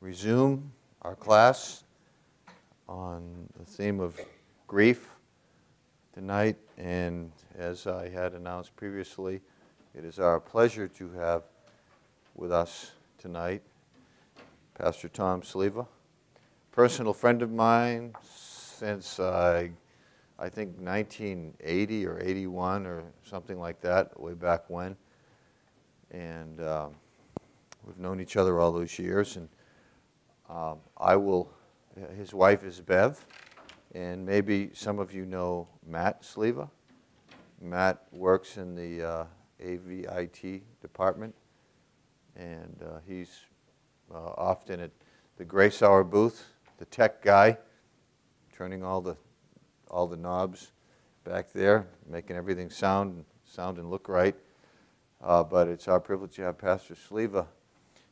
resume our class on the theme of grief tonight. And as I had announced previously, it is our pleasure to have with us tonight Pastor Tom Sliva, personal friend of mine since I think 1980 or 81 or something like that, way back when. And we've known each other all those years. And his wife is Bev, and maybe some of you know Matt Sliva. Matt works in the AVIT department, and he's often at the Grace Hour booth, the tech guy, turning all the knobs back there, making everything sound and look right. But it's our privilege to have Pastor Sliva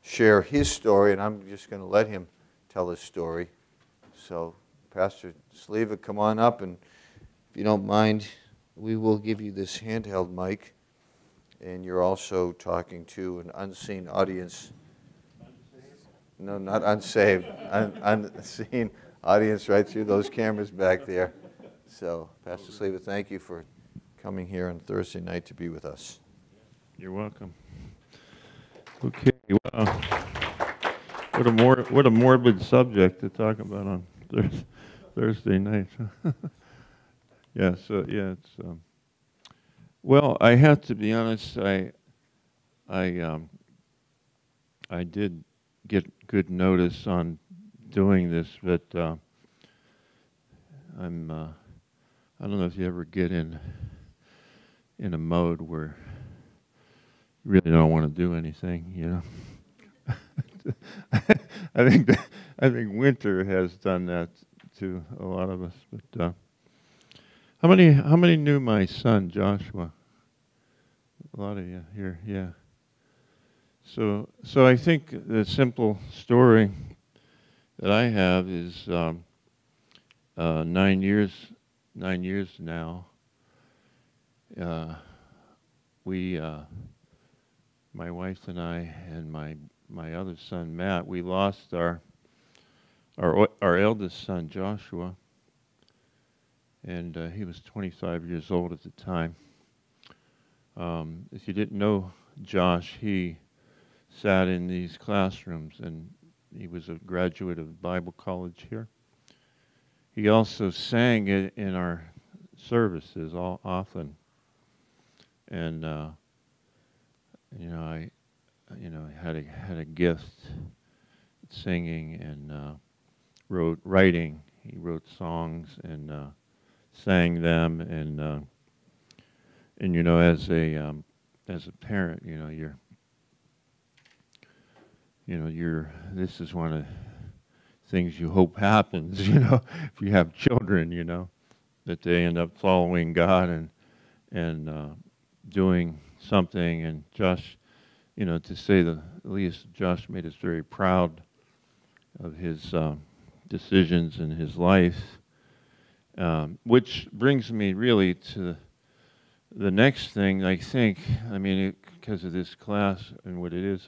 share his story, and I'm just going to let him tell his story. So, Pastor Sliva, come on up, and if you don't mind, we will give you this handheld mic, and you're also talking to an unseen audience. No, not unsaved, unseen audience right through those cameras back there. So, Pastor Sliva, thank you for coming here on Thursday night to be with us. You're welcome. Okay, well, what a morbid subject to talk about on Thursday night. Yeah, it's well, I have to be honest. I did get good notice on doing this, but I don't know if you ever get in a mode where you really don't want to do anything, you know. I think winter has done that to a lot of us. But how many knew my son Joshua? A lot of you here, yeah. So I think the simple story that I have is 9 years now. My wife and I and my other son Matt, we lost our eldest son Joshua, and he was 25 years old at the time. If you didn't know Josh, he sat in these classrooms, and he was a graduate of Bible college here. He also sang it in our services often, and I had a gift at singing and writing. He wrote songs and sang them, and as a parent, this is one of the things you hope happens, if you have children, that they end up following God and doing something. And Josh, to say the least, Josh made us very proud of his decisions in his life, which brings me really to the next thing. I think, because of this class and what it is,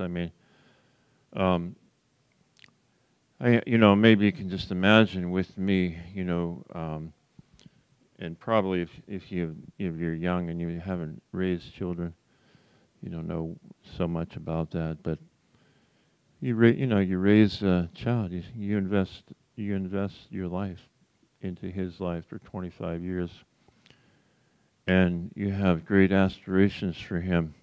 maybe you can just imagine with me, and probably if you're young and you haven't raised children, you don't know so much about that. But you raise a child. You invest your life into his life for 25 years, and you have great aspirations for him.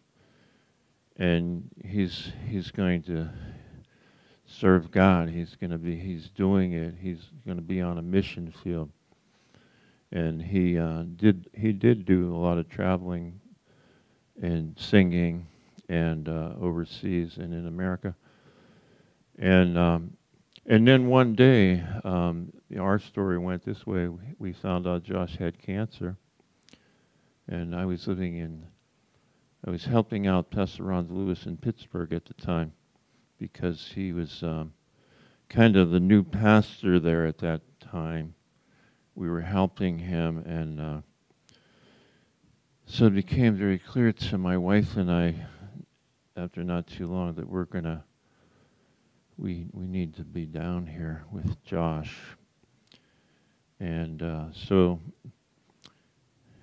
And he's going to serve God. He's doing it. He's going to be on a mission field. And he did do a lot of traveling and singing and overseas and in America. And then one day, our story went this way. We found out Josh had cancer, and I was helping out Pastor Ron Lewis in Pittsburgh at the time, because he was kind of the new pastor there at that time. We were helping him, and so it became very clear to my wife and I, after not too long, that we we need to be down here with Josh. And so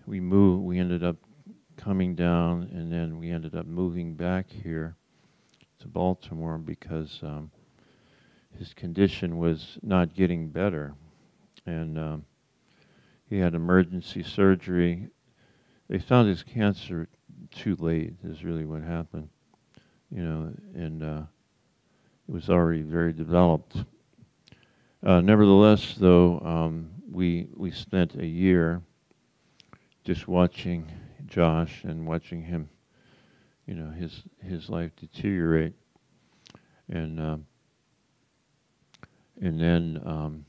we ended up coming down, and then we ended up moving back here to Baltimore because his condition was not getting better. And he had emergency surgery. They found his cancer too late, is really what happened. And it was already very developed. Nevertheless, though, we spent a year just watching Josh and watching him, his life deteriorate, and then,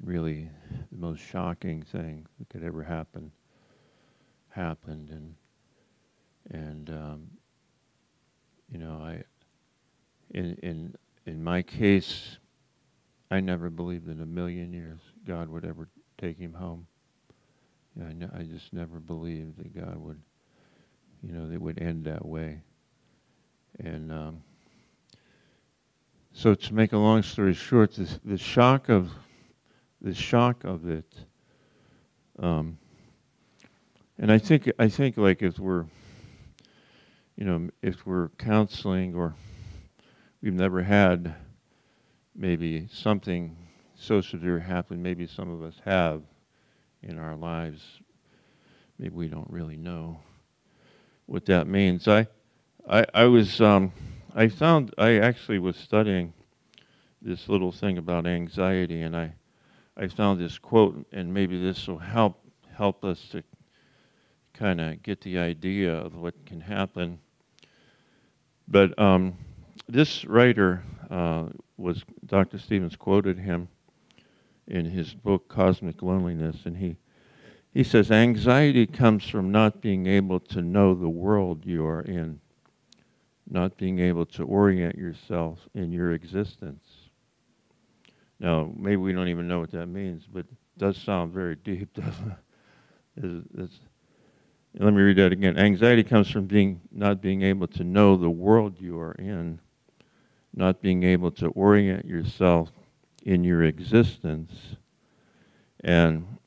really the most shocking thing that could ever happen happened, and I in my case, I never believed in a million years God would ever take him home. I just never believed that God would, that it would end that way. And so, to make a long story short, the shock of it, and I think like if we're counseling, or we've never had maybe something so severe happen, maybe some of us have in our lives, maybe we don't really know what that means. I actually was studying this little thing about anxiety, and I found this quote, and maybe this will help us to kind of get the idea of what can happen. But this writer was Dr. Stevens quoted him in his book Cosmic Loneliness, and he says, anxiety comes from not being able to know the world you are in, not being able to orient yourself in your existence. Now, maybe we don't even know what that means, but it does sound very deep, doesn't it? Let me read that again. Anxiety comes from not being able to know the world you are in, not being able to orient yourself in your existence. And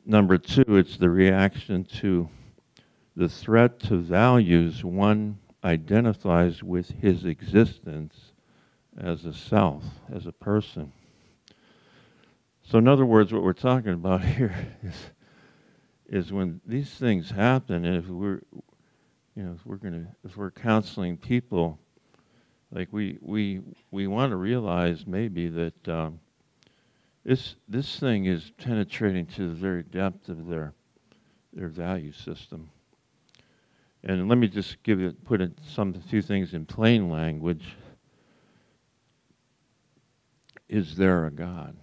number two, it's the reaction to the threat to values one identifies with his existence as a self, as a person. So in other words, what we're talking about here is when these things happen, and if we're counseling people, like we want to realize maybe that this thing is penetrating to the very depth of their value system. And let me just put a few things in plain language. Is there a God?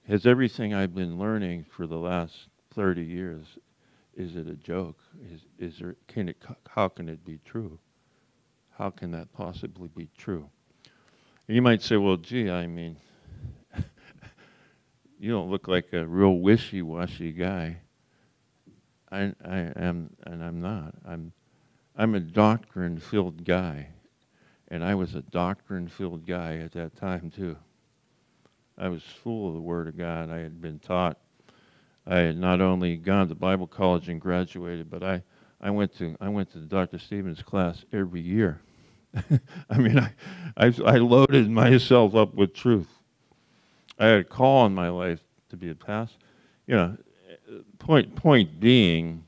Has everything I've been learning for the last 30 years, is it a joke? How can it be true? How can that possibly be true? And you might say, well, gee, I mean, you don't look like a real wishy-washy guy. I am, and I'm not. I'm a doctrine-filled guy, and I was a doctrine-filled guy at that time too. I was full of the Word of God. I had been taught. I had not only gone to Bible college and graduated, but I went to Dr. Stevens' class every year. I mean, I loaded myself up with truth. I had a call in my life to be a pastor. Point being,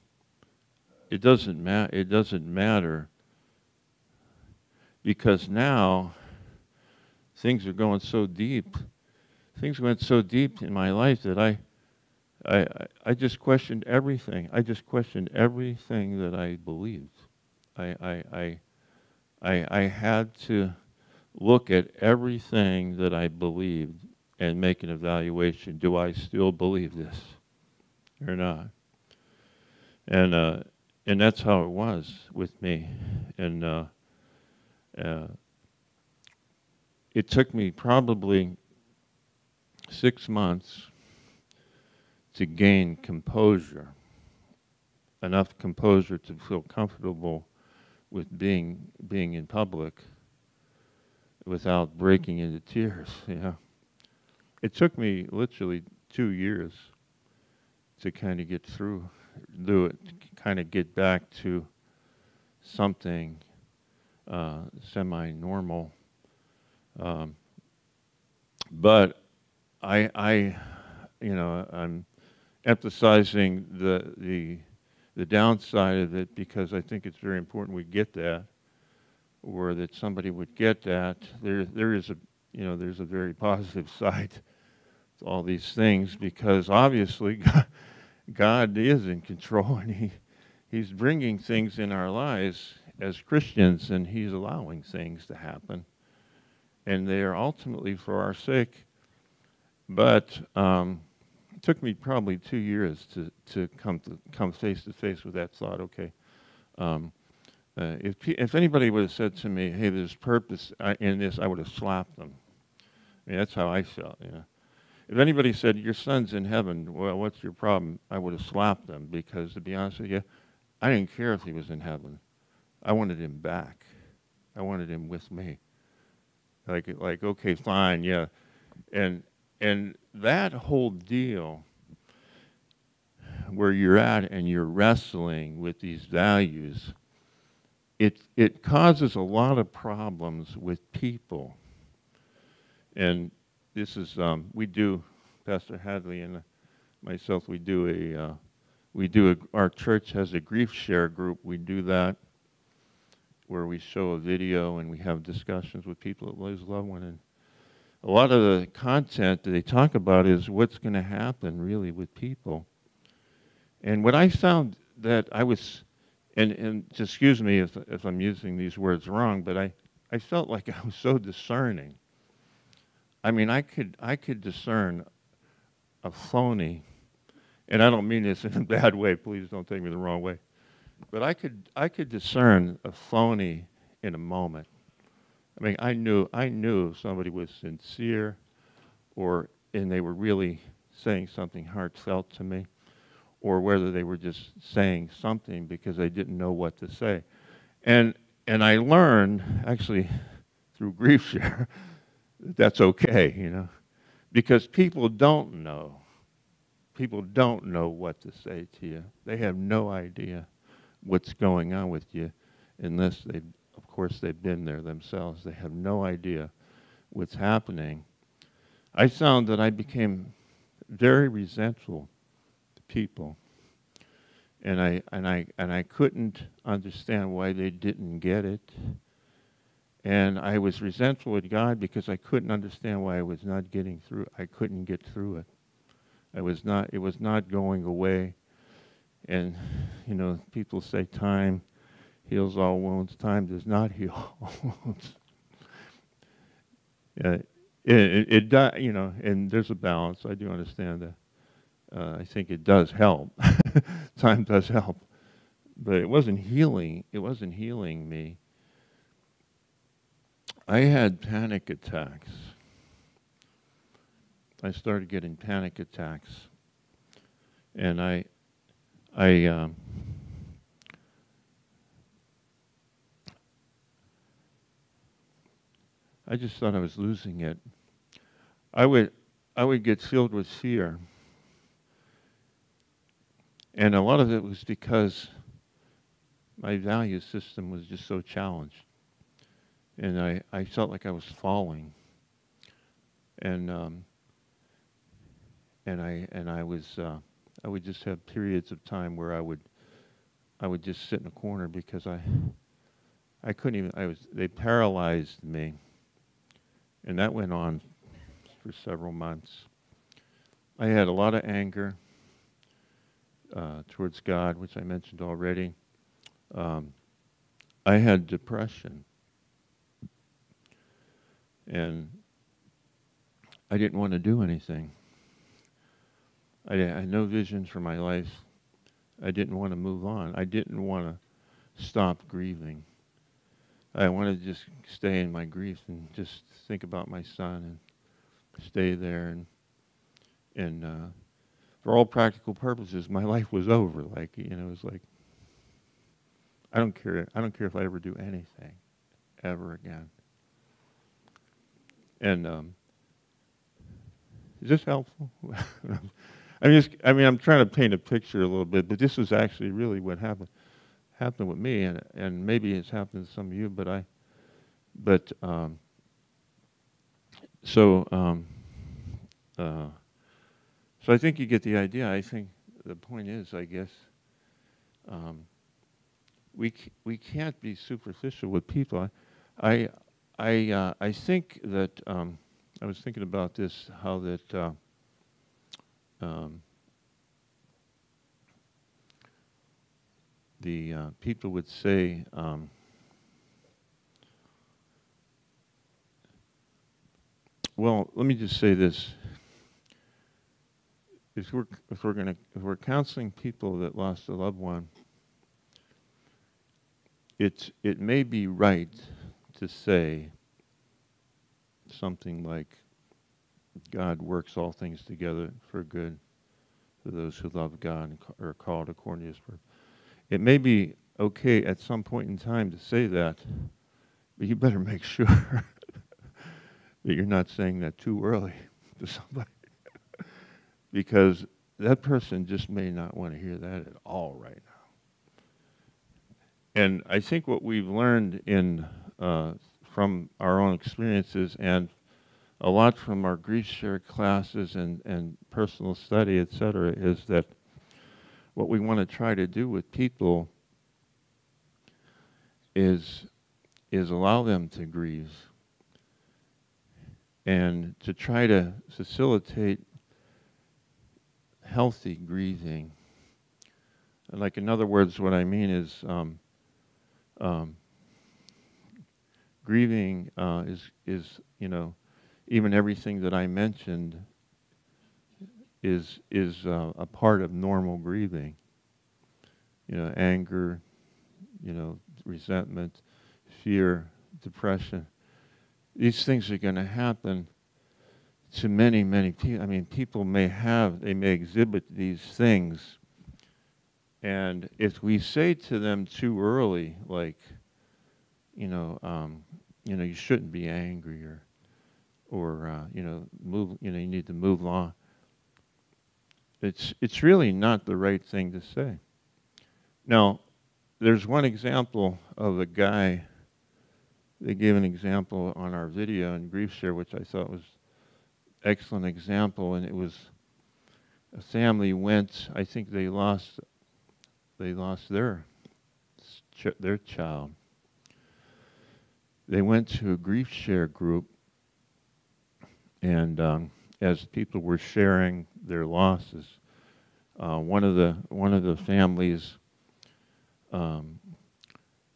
it doesn't matter, because now things are going so deep. Things went so deep in my life that I just questioned everything. I just questioned everything that I believed. I had to look at everything that I believed and make an evaluation. Do I still believe this or not? And that's how it was with me. And it took me probably 6 months to gain composure, enough composure to feel comfortable with being in public without breaking into tears. You know, it took me literally 2 years to kind of get through, do it, kind of get back to something semi-normal. But I'm emphasizing the downside of it because I think it's very important we get that, or that somebody would get that. There is there's a very positive side to all these things, because obviously God is in control, and He's bringing things in our lives as Christians, and He's allowing things to happen, and they are ultimately for our sake. But it took me probably 2 years to come face to face with that thought. Okay, if anybody would have said to me, "Hey, there's purpose in this," I would have slapped them. I mean, that's how I felt. You know, if anybody said, "Your son's in heaven," well, what's your problem? I would have slapped them, because, to be honest with you, I didn't care if he was in heaven. I wanted him back. I wanted him with me. Like, okay, fine, yeah, and that whole deal where you're at and you're wrestling with these values, it causes a lot of problems with people. And this is we do, Pastor Hadley and myself, our church has a grief share group. We do that where we show a video and we have discussions with people that lose a loved one. And a lot of the content that they talk about is what's going to happen really with people. And what I found that I was, and just excuse me if I'm using these words wrong, but I felt like I was so discerning. I mean, I could discern a phony, and I don't mean this in a bad way, please don't take me the wrong way, but I could discern a phony in a moment. I mean, I knew if somebody was sincere, and they were really saying something heartfelt to me, or whether they were just saying something because they didn't know what to say. And I learned, actually, through grief share, that's okay, you know, because people don't know. People don't know what to say to you. They have no idea what's going on with you unless of course, they've been there themselves. They have no idea what's happening. I found that I became very resentful to people, and I couldn't understand why they didn't get it. And I was resentful with God because I couldn't understand why I was not getting through. I couldn't get through it. It was not going away. And, you know, people say time heals all wounds. Time does not heal all wounds. It does, you know, and there's a balance. I do understand that. I think it does help. Time does help. But it wasn't healing. It wasn't healing me. I had panic attacks. I started getting panic attacks. And I just thought I was losing it. I would get filled with fear. And a lot of it was because my value system was just so challenged. And I felt like I was falling. And I would just have periods of time where I would just sit in a corner because I couldn't even, they paralyzed me. And that went on for several months. I had a lot of anger towards God, which I mentioned already. I had depression. And I didn't want to do anything. I had no vision for my life. I didn't want to move on. I didn't want to stop grieving. I wanted to just stay in my grief and just think about my son and stay there. And for all practical purposes, my life was over. Like, you know, it was like I don't care. I don't care if I ever do anything ever again. And is this helpful? I mean, I'm trying to paint a picture a little bit, but this was actually really what happened with me, and maybe it's happened to some of you, but so so I think you get the idea. I think the point is, I guess, we can't be superficial with people. I think that I was thinking about this, how that the people would say, well, let me just say this: if we're counseling people that lost a loved one, it may be right to say something like, God works all things together for good for those who love God and are called according to His purpose. It may be okay at some point in time to say that, but you better make sure that you're not saying that too early to somebody, because that person just may not want to hear that at all right now. And I think what we've learned from our own experiences, and a lot from our grief share classes and personal study, etc., is that what we want to try to do with people is allow them to grieve and to try to facilitate healthy grieving. Like, in other words, what I mean is grieving is even everything that I mentioned is a part of normal grieving. Anger, resentment, fear, depression. These things are going to happen to many, many people. I mean, people may exhibit these things, and if we say to them too early, like, you shouldn't be angry, or move. You need to move on. It's really not the right thing to say. Now, there's one example of a guy. They gave an example on our video in Grief Share, which I thought was an excellent example, and it was a family went. I think they lost their child. They went to a Grief Share group, and as people were sharing their losses, one of the families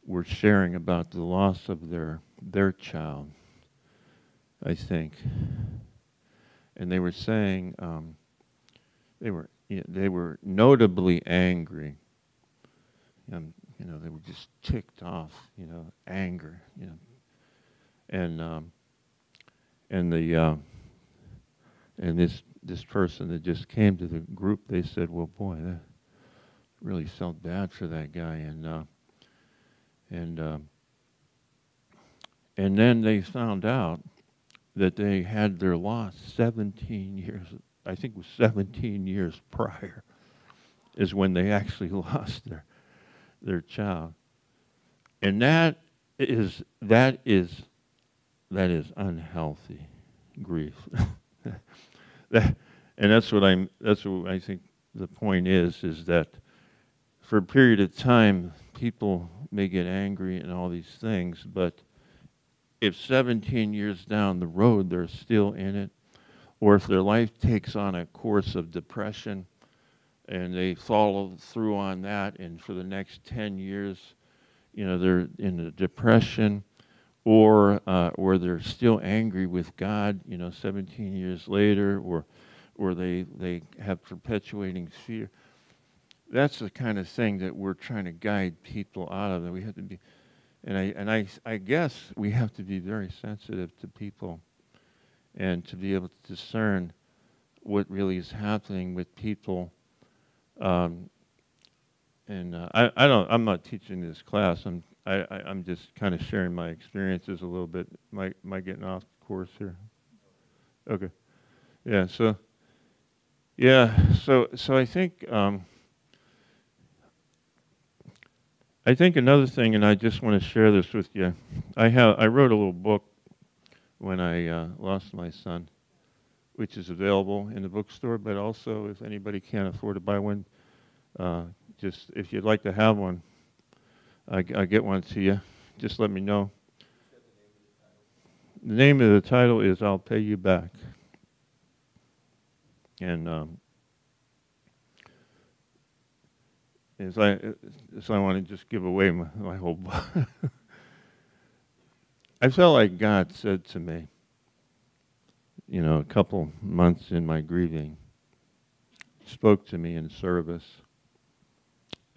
were sharing about the loss of their child, I think, and they were saying they were notably angry. They were just ticked off, anger, and this person that just came to the group, they said, well, boy, that really felt bad for that guy, and then they found out that they had their loss 17 years, I think it was 17 years prior, is when they actually lost their child. And that is unhealthy grief. That's what I think the point is that for a period of time people may get angry and all these things, but if 17 years down the road they're still in it, or if their life takes on a course of depression and they follow through on that, and for the next 10 years, they're in a depression, or they're still angry with God, 17 years later, or they have perpetuating fear. That's the kind of thing that we're trying to guide people out of. And we have to be, and I guess we have to be very sensitive to people, and to be able to discern what really is happening with people. and I'm not teaching this class. I'm just kind of sharing my experiences a little bit. Am I getting off course here? Okay. Yeah. So I think another thing, and I just want to share this with you. I wrote a little book when I lost my son, which is available in the bookstore. But also, if anybody can't afford to buy one, just if you'd like to have one, I get one to you. Just let me know. The name of the title is "I'll Pay You Back," and so I want to just give away my whole book. I felt like God said to me, you know, a couple months in my grieving, spoke to me in service.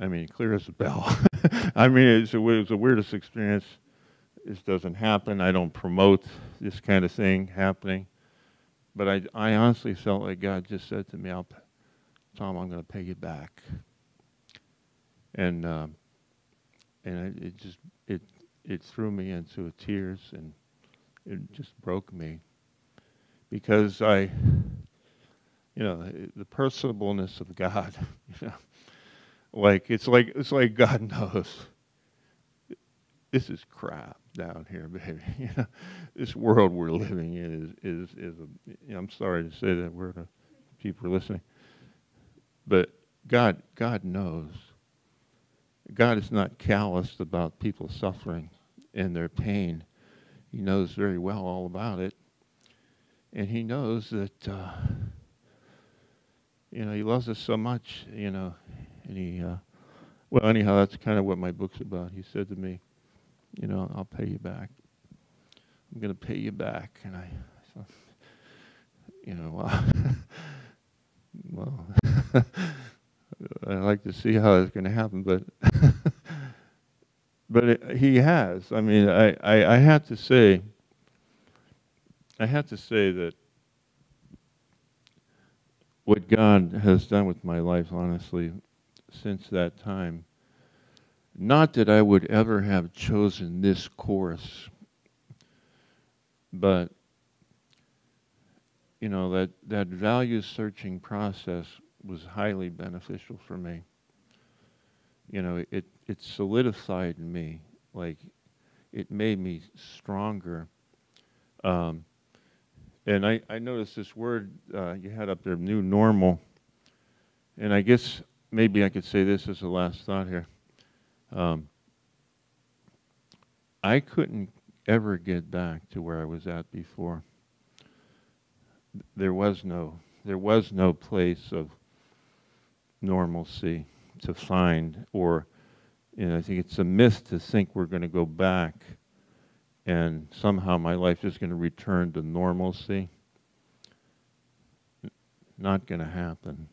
I mean, clear as a bell. I mean, it was the weirdest experience. This doesn't happen. I don't promote this kind of thing happening. But I honestly felt like God just said to me, Tom, I'm going to pay you back. And it threw me into tears, and it just broke me. Because the personableness of God, you know, it's like God knows this is crap down here, baby. You know, this world we're living in is I'm sorry to say that word to people listening, but God knows. God is not calloused about people suffering and their pain. He knows very well all about it. And he knows that, he loves us so much, and well, anyhow, that's kind of what my book's about. He said to me, I'll pay you back. I'm going to pay you back. And I thought, well, I'd like to see how it's going to happen, but he has. I mean, I have to say that what God has done with my life, honestly, since that time, not that I would ever have chosen this course, but, that value-searching process was highly beneficial for me. It solidified me, like it made me stronger. And I noticed this word you had up there, new normal. And I guess maybe I could say this as the last thought here. I couldn't ever get back to where I was at before. There was no place of normalcy to find, or I think it's a myth to think we're going to go back and somehow my life is going to return to normalcy. Not going to happen.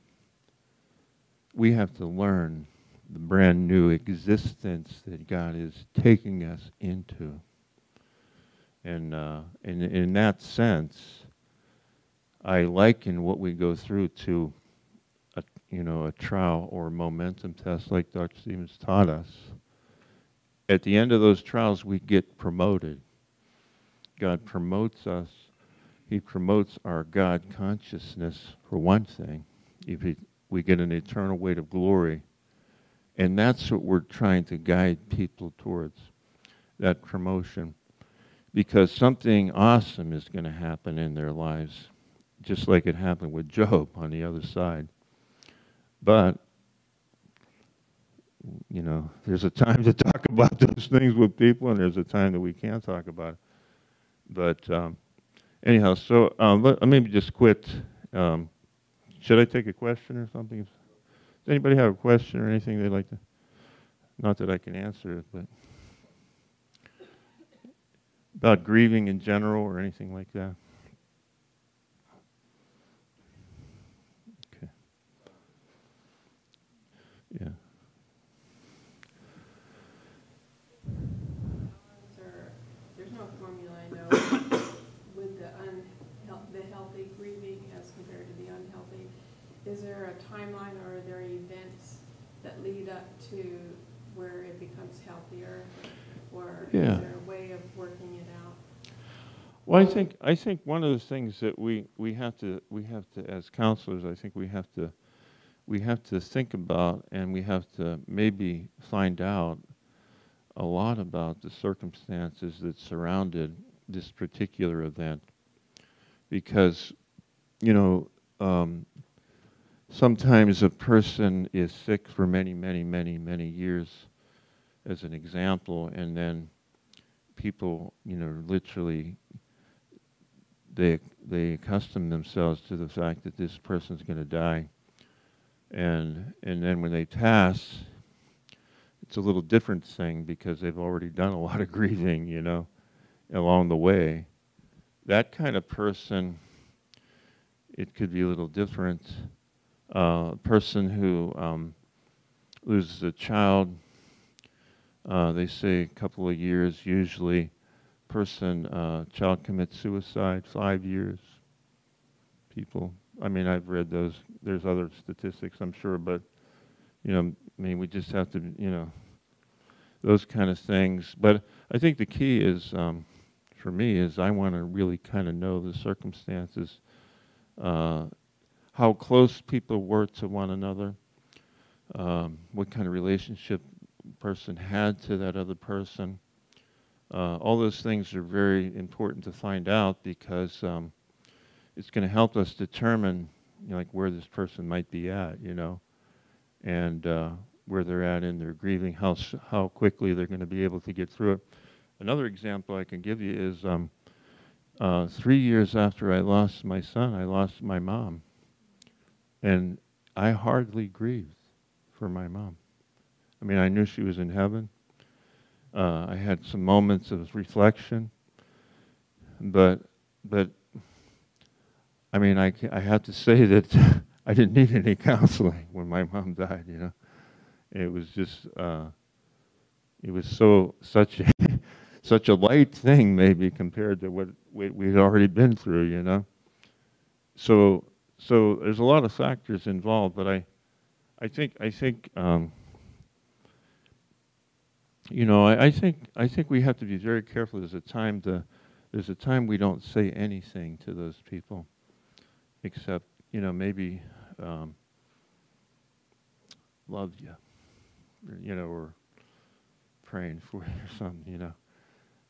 We have to learn the brand new existence that God is taking us into. And in that sense, I liken what we go through to a trial or a momentum test like Dr. Stevens taught us. At the end of those trials, we get promoted. God promotes us. He promotes our God consciousness, for one thing. We get an eternal weight of glory. And that's what we're trying to guide people towards, that promotion. Because something awesome is going to happen in their lives, just like it happened with Job on the other side. But, there's a time to talk about those things with people, and there's a time that we can't talk about it. But anyhow, so let me just quit. Should I take a question or something? Does anybody have a question or anything they'd like to? Not that I can answer it, but about grieving in general or anything like that. Okay. Yeah. There's no formula, I know, with the healthy grieving as compared to the unhealthy. Is there a timeline, or are there events that lead up to where it becomes healthier? Or Yeah. is there a way of working it out? Well, I think one of the things that we have to as counselors, I think we have to think about, and we have to maybe find out a lot about the circumstances that surrounded this particular event, because sometimes a person is sick for many years, as an example, and then people, literally they accustom themselves to the fact that this person's going to die, and then when they pass, it's a little different thing because they've already done a lot of grieving, along the way. That kind of person, it could be a little different. A person who loses a child, they say a couple of years usually. Child commits suicide, 5 years. People, I've read those. There's other statistics, I'm sure, but we just have to, those kind of things. But I think the key is, for me, is I want to really kind of know the circumstances, how close people were to one another, what kind of relationship person had to that other person. All those things are very important to find out, because it's going to help us determine, where this person might be at, and where they're at in their grieving, how quickly they're going to be able to get through it. Another example I can give you is 3 years after I lost my son, I lost my mom, and I hardly grieved for my mom. I knew she was in heaven. I had some moments of reflection, but I have to say that I didn't need any counseling when my mom died. It was just it was such a light thing, maybe, compared to what we'd already been through. So there's a lot of factors involved, but I think I think we have to be very careful. There's a time we don't say anything to those people, except maybe love you, or praying for you or something.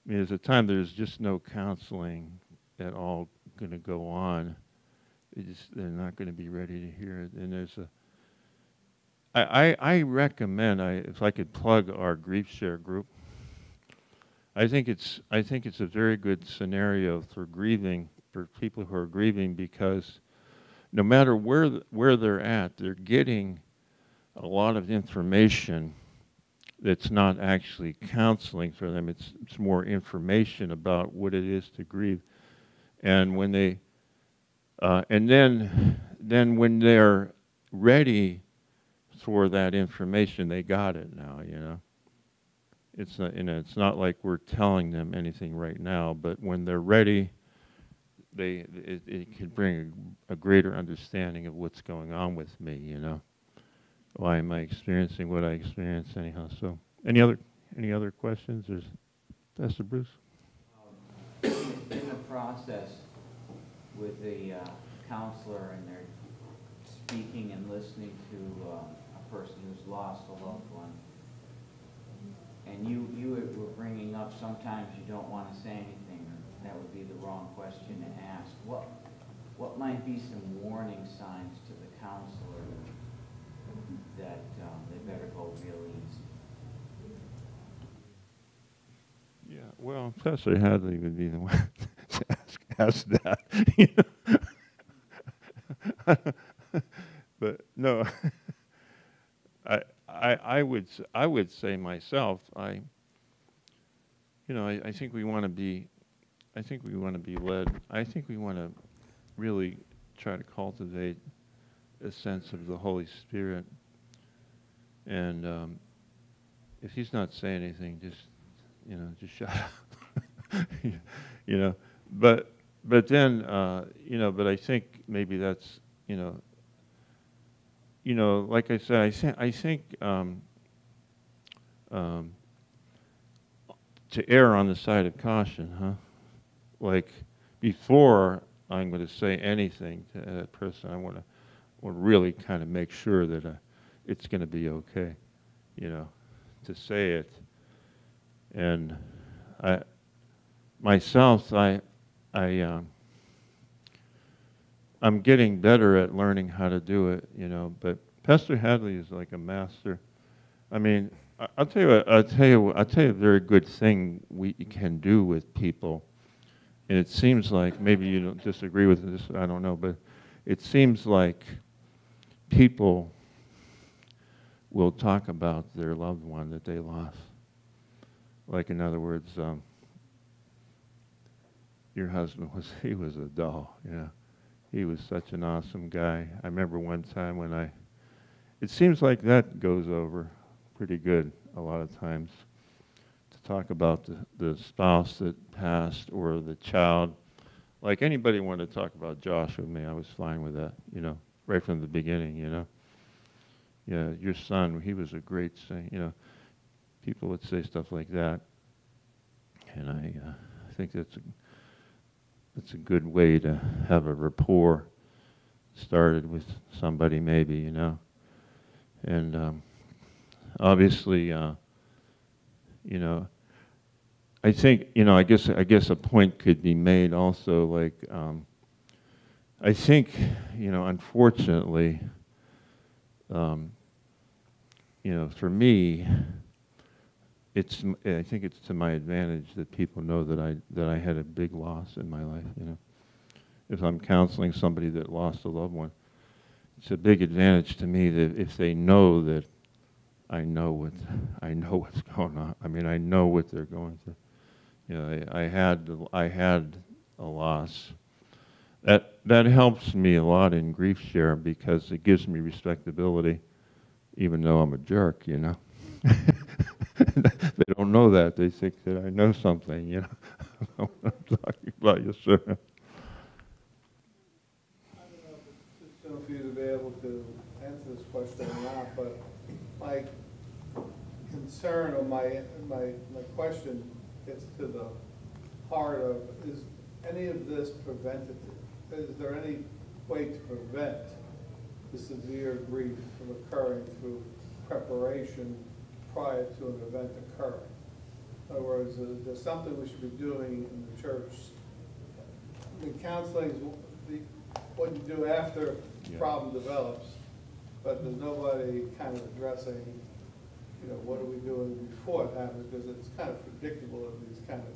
There's a time there's just no counseling at all going to go on. They're not going to be ready to hear it. And I recommend, if I could plug our Grief Share group, I think it's a very good scenario for grieving, for people who are grieving, because no matter where they're at, they're getting a lot of information that's not actually counseling for them. It's more information about what it is to grieve, and when they and then when they're ready for that information, they got it now. It's not, it's not like we're telling them anything right now, but when they're ready, it can bring a greater understanding of what's going on with me. Why am I experiencing what I experience anyhow? So, any other questions? There's Pastor Bruce. In the process with the counselor, and they're speaking and listening to a person who's lost a loved one, and you were bringing up sometimes you don't want to say anything, or that would be the wrong question to ask. What might be some warning signs to the counselor that they better go real easy? Yeah, well, Pastor Hadley would be the one to ask that. But no, I would say myself, I think we want to be, led. I think we want to really try to cultivate a sense of the Holy Spirit. And if he's not saying anything, just shut up. But then, but I think maybe that's, you know, like I said, I think to err on the side of caution, huh? Like, before I'm going to say anything to that person, I want to really kind of make sure that it's going to be okay, you know, to say it. And myself, I'm getting better at learning how to do it, you know. But Pastor Hadley is like a master. I mean, I'll tell you a very good thing we can do with people. And it seems like, maybe you don't disagree with this, I don't know, but it seems like people will talk about their loved one that they lost. Like, in other words, your husband he was a doll, you know. He was such an awesome guy. I remember one time when it seems like that goes over pretty good a lot of times, to talk about the spouse that passed or the child. Like, anybody wanted to talk about Josh with me, I was fine with that, you know, right from the beginning, you know. Yeah, your son, he was a great singer, you know. People would say stuff like that. And I think that's a good way to have a rapport started with somebody, maybe, you know. And obviously, you know, I think, you know, I guess a point could be made also, like, I think, you know, unfortunately, you know, for me, I think it's to my advantage that people know that I had a big loss in my life, you know. If I'm counseling somebody that lost a loved one, it's a big advantage to me that if they know that I know what's going on. I mean, I know what they're going through. You know, I had a loss. That helps me a lot in grief share because it gives me respectability, even though I'm a jerk, you know. They don't know that. They think that I know something, you know. I'm talking about you, sir. I don't know if it's soon for you to be able to answer this question or not, but my concern or my question gets to the heart of, is any of this preventative? Is there any way to prevent the severe grief from occurring through preparation prior to an event occurring? In other words, there's something we should be doing in the church. The counseling is what you do after the problem develops, but there's nobody kind of addressing, you know, what are we doing before it happens, because it's kind of predictable that these kind of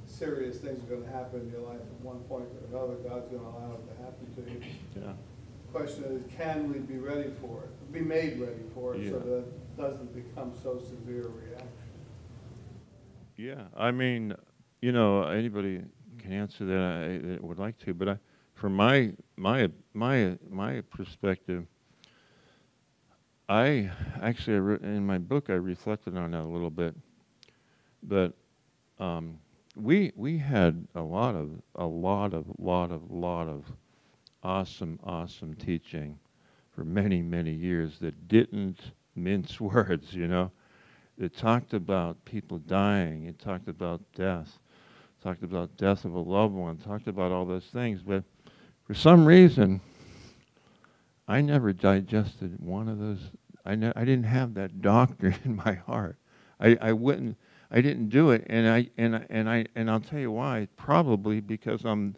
serious things are going to happen in your life at one point or another. God's going to allow it to happen to you. Yeah. The question is, can we be ready for it, be made ready for it, so that it doesn't become so severe a reaction? Yeah, I mean, you know, anybody can answer that that would like to, but from my perspective, I actually in my book I reflected on that a little bit, but we had a lot of awesome teaching for many years that didn't mince words, you know. It talked about people dying. It talked about death. It talked about death of a loved one. It talked about all those things. But for some reason, I never digested one of those. I didn't have that doctrine in my heart. I didn't do it, and I'll tell you why. Probably because I'm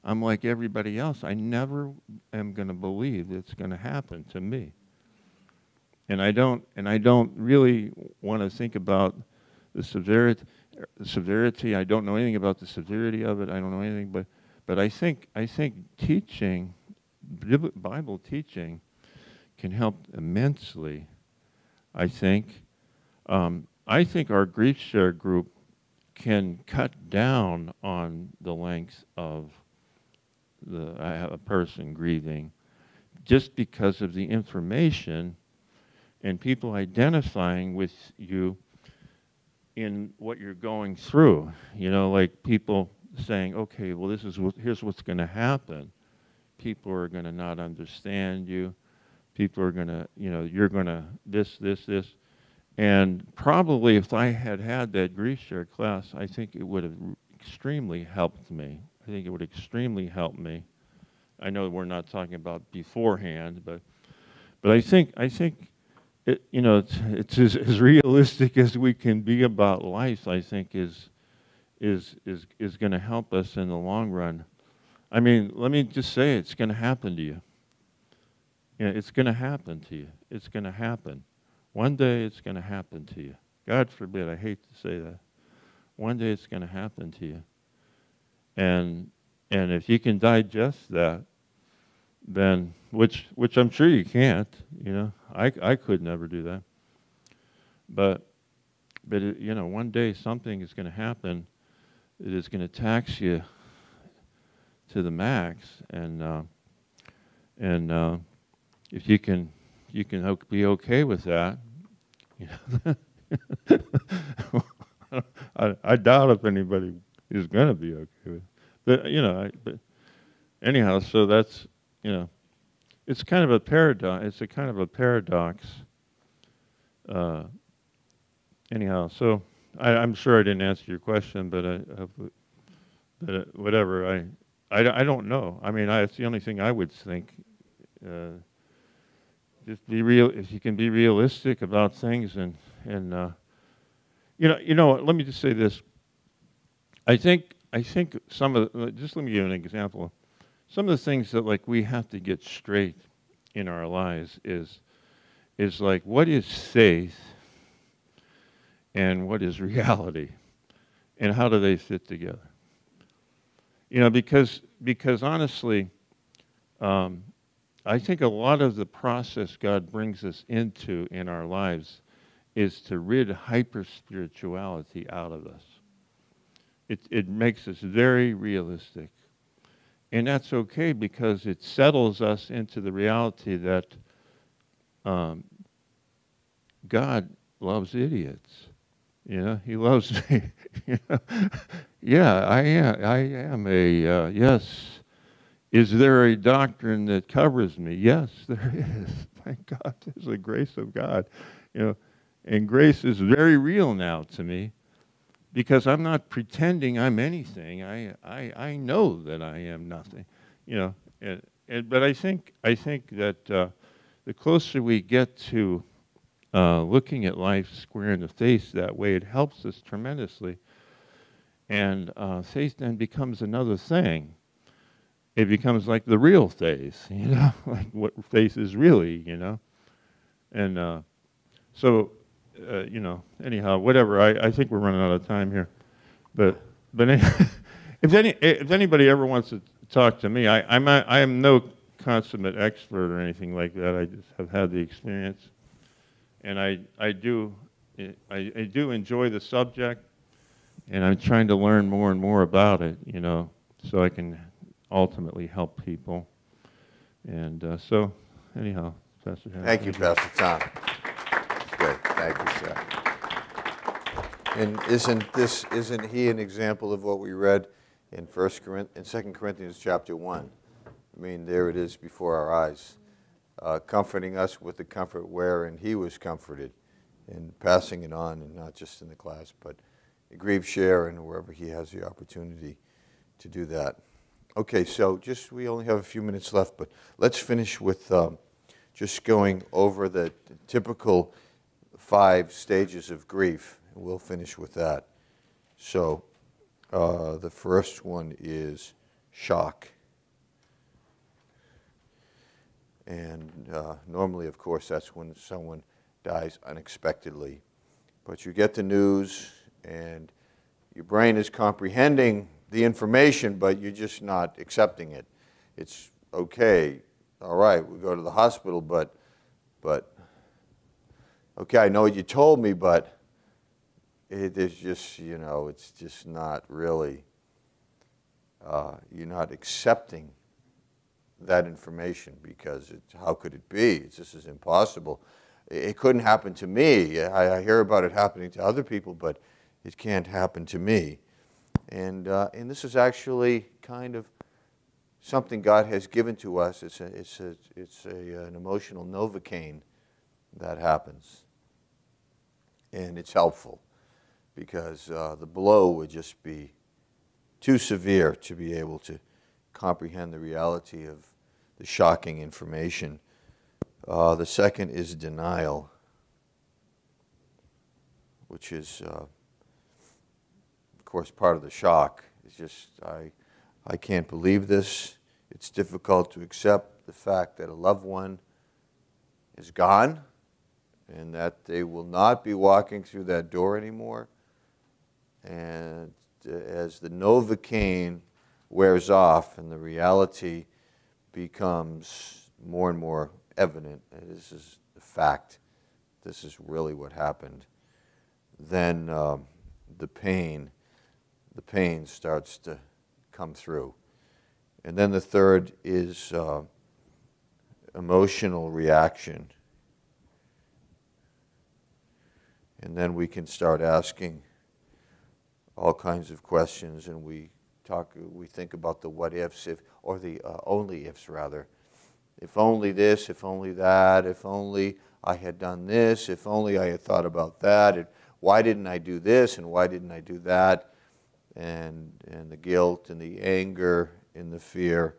like everybody else. I never am going to believe it's going to happen to me. And I don't really want to think about the severity. I don't know anything about the severity of it. I don't know anything, but I think teaching, Bible teaching, can help immensely. I think our grief share group can cut down on the length of a person grieving, just because of the information and people identifying with you in what you're going through. You know, like people saying, okay, well, here's what's going to happen. People are going to not understand you. people are going to, you're going to this. And probably if I had had that grief share class, I think it would have extremely helped me. I think it would extremely help me. I know we're not talking about beforehand, but I think it, it's as realistic as we can be about life. I think is going to help us in the long run. I mean, let me just say, it's going to happen to you. It's going to happen to you. It's going to happen. One day it's going to happen to you. God forbid, I hate to say that. One day it's going to happen to you. And if you can digest that, then, which I'm sure you can't, I could never do that. But it, one day something is going to happen. It is going to tax you to the max, and if you can be okay with that, I doubt if anybody is going to be okay with it. But anyhow, so that's, it's kind of a paradox. It's a kind of a paradox. Anyhow, so I'm sure I didn't answer your question, but whatever. I don't know. I mean, it's the only thing I would think. Just be real. If you can be realistic about things, and let me just say this. I think some of just let me give you an example. Some of the things that we have to get straight in our lives is like, what is faith and what is reality, and how do they fit together? Because honestly, I think a lot of the process God brings us into in our lives is to rid hyper-spirituality out of us. It makes us very realistic. And that's okay, because it settles us into the reality that God loves idiots. He loves me. Yeah, I am a, yes. Is there a doctrine that covers me? Yes, there is. Thank God, there's the grace of God. And grace is very real now to me, because I'm not pretending I'm anything. I know that I am nothing. But I think that the closer we get to looking at life square in the face that way, it helps us tremendously. And faith then becomes another thing. It becomes like the real faith, like what faith is really, And so, anyhow, whatever. I think we're running out of time here, but if anybody ever wants to talk to me, I am no consummate expert or anything like that. I just have had the experience, and I do enjoy the subject, and I'm trying to learn more and more about it, so I can ultimately help people. And so, anyhow, Pastor Harris. Thank you, Pastor Tom. Great, thank you, sir. And isn't he an example of what we read in 2 Corinthians chapter 1? I mean, there it is before our eyes, comforting us with the comfort wherein he was comforted, and passing it on, and not just in the class, but a grief share and wherever he has the opportunity to do that. Okay, so we only have a few minutes left, but let's finish with just going over the typical 5 stages of grief, and we'll finish with that. So the first one is shock. And normally, of course, that's when someone dies unexpectedly. But you get the news, and your brain is comprehending the information, but you're just not accepting it. It's okay, all right, we go to the hospital, but okay, I know what you told me, but it is just, it's just not really, you're not accepting that information, because how could it be? This is impossible. It couldn't happen to me. I hear about it happening to other people, but it can't happen to me. And this is actually kind of something God has given to us. An emotional Novocaine that happens. And it's helpful because the blow would just be too severe to be able to comprehend the reality of the shocking information. The second is denial, which is, of course, part of the shock. It's just, I can't believe this. It's difficult to accept the fact that a loved one is gone and that they will not be walking through that door anymore. And as the Novocaine wears off and the reality becomes more and more evident, this is the fact, this is really what happened, then the pain starts to come through. And then the third is emotional reaction. And then we can start asking all kinds of questions, and we think about the what ifs, or the only ifs rather. If only this, if only that, if only I had done this, if only I had thought about that, and why didn't I do this, and why didn't I do that, and the guilt, and the anger, and the fear,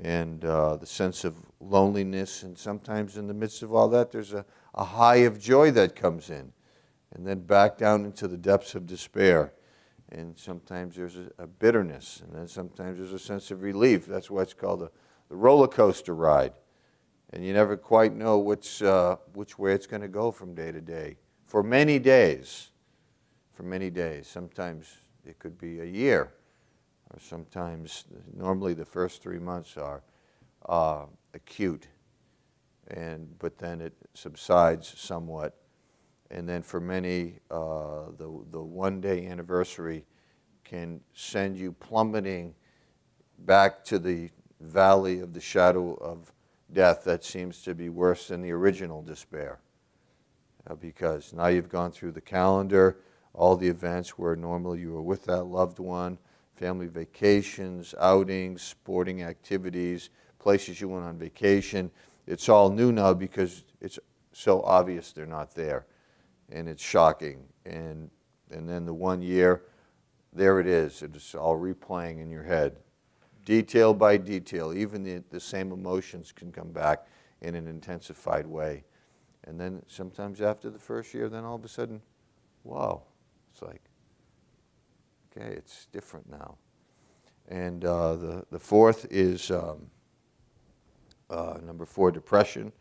and the sense of loneliness, and sometimes in the midst of all that, there's a high of joy that comes in, and then back down into the depths of despair. And sometimes there's a bitterness, and then sometimes there's a sense of relief. That's why it's called the roller coaster ride. And you never quite know which way it's going to go from day to day. For many days. For many days. Sometimes it could be a year. Or sometimes, normally the first 3 months are acute. But then it subsides somewhat. And then for many, the one-day anniversary can send you plummeting back to the valley of the shadow of death that seems to be worse than the original despair. Because now you've gone through the calendar, all the events where normally you were with that loved one, family vacations, outings, sporting activities, places you went on vacation. It's all new now because it's so obvious they're not there. And it's shocking. And then the 1 year, there it is. It's all replaying in your head. Detail by detail. Even the same emotions can come back in an intensified way. And then sometimes after the first year, then all of a sudden, wow. It's like, okay, it's different now. And the fourth is number 4, depression.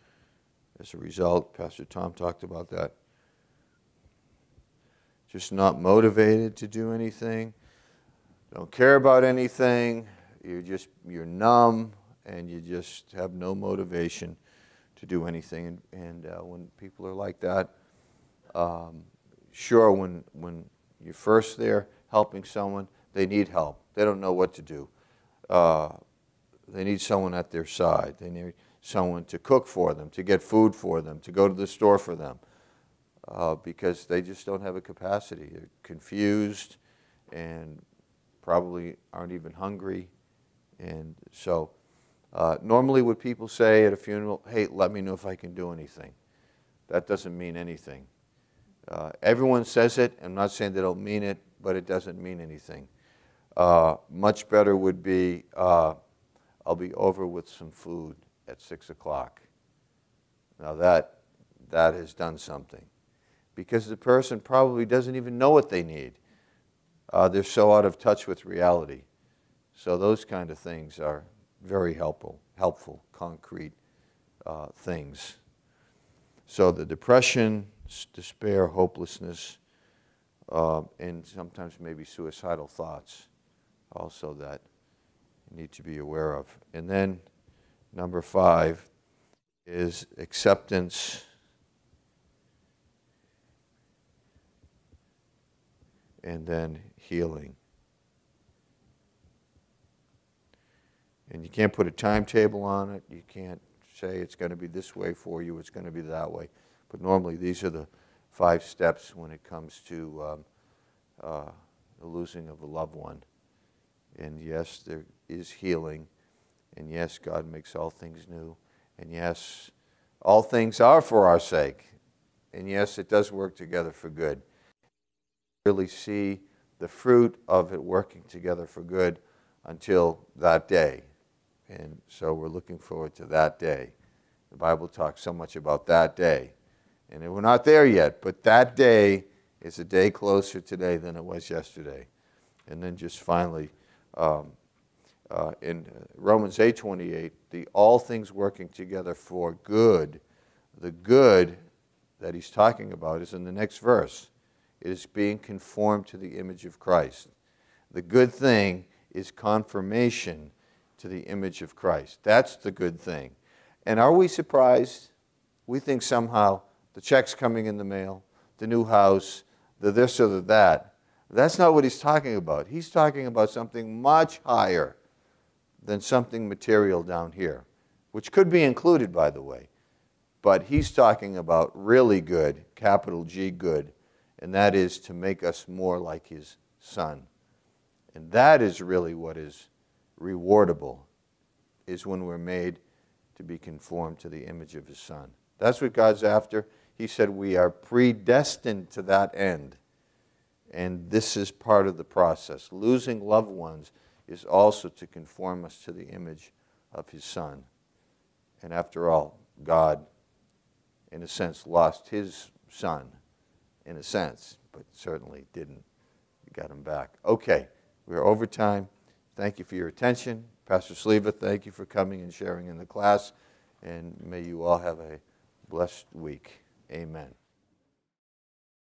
As a result, Pastor Tom talked about that. Just not motivated to do anything, don't care about anything, you're numb, and you just have no motivation to do anything. And when people are like that, sure, when you're first there helping someone, they need help. They don't know what to do. They need someone at their side. They need someone to cook for them, to get food for them, to go to the store for them. Because they just don't have a capacity. They're confused and probably aren't even hungry. And so normally what people say at a funeral, hey, let me know if I can do anything. That doesn't mean anything. Everyone says it. I'm not saying they don't mean it, but it doesn't mean anything. Much better would be, I'll be over with some food at 6 o'clock. Now that has done something. Because the person probably doesn't even know what they need. They're so out of touch with reality. So those kind of things are very helpful, concrete things. So the depression, despair, hopelessness, and sometimes maybe suicidal thoughts also that you need to be aware of. And then number 5 is acceptance and then healing. And you can't put a timetable on it. You can't say it's going to be this way for you, it's going to be that way. But normally these are the 5 steps when it comes to the losing of a loved one. And yes, there is healing, And yes, God makes all things new. And yes, all things are for our sake. And yes, it does work together for good. Really see the fruit of it working together for good until that day. And so we're looking forward to that day. The Bible talks so much about that day. And we're not there yet, but that day is a day closer today than it was yesterday. And then just finally, in Romans 8:28, the all things working together for good, the good that he's talking about is in the next verse. It is being conformed to the image of Christ. The good thing is confirmation to the image of Christ. That's the good thing. And are we surprised? We think somehow the check's coming in the mail, the new house, the this or the that. That's not what he's talking about. He's talking about something much higher than something material down here, which could be included, by the way. But he's talking about really good, capital G good, and that is to make us more like his Son. And that is really what is rewardable, is when we're made to be conformed to the image of his Son. That's what God's after. He said we are predestined to that end. And this is part of the process. Losing loved ones is also to conform us to the image of his Son. And after all, God, in a sense, lost his Son, in a sense, but certainly didn't. He got him back. Okay, we're over time. Thank you for your attention. Pastor Sleva, thank you for coming and sharing in the class. And may you all have a blessed week. Amen.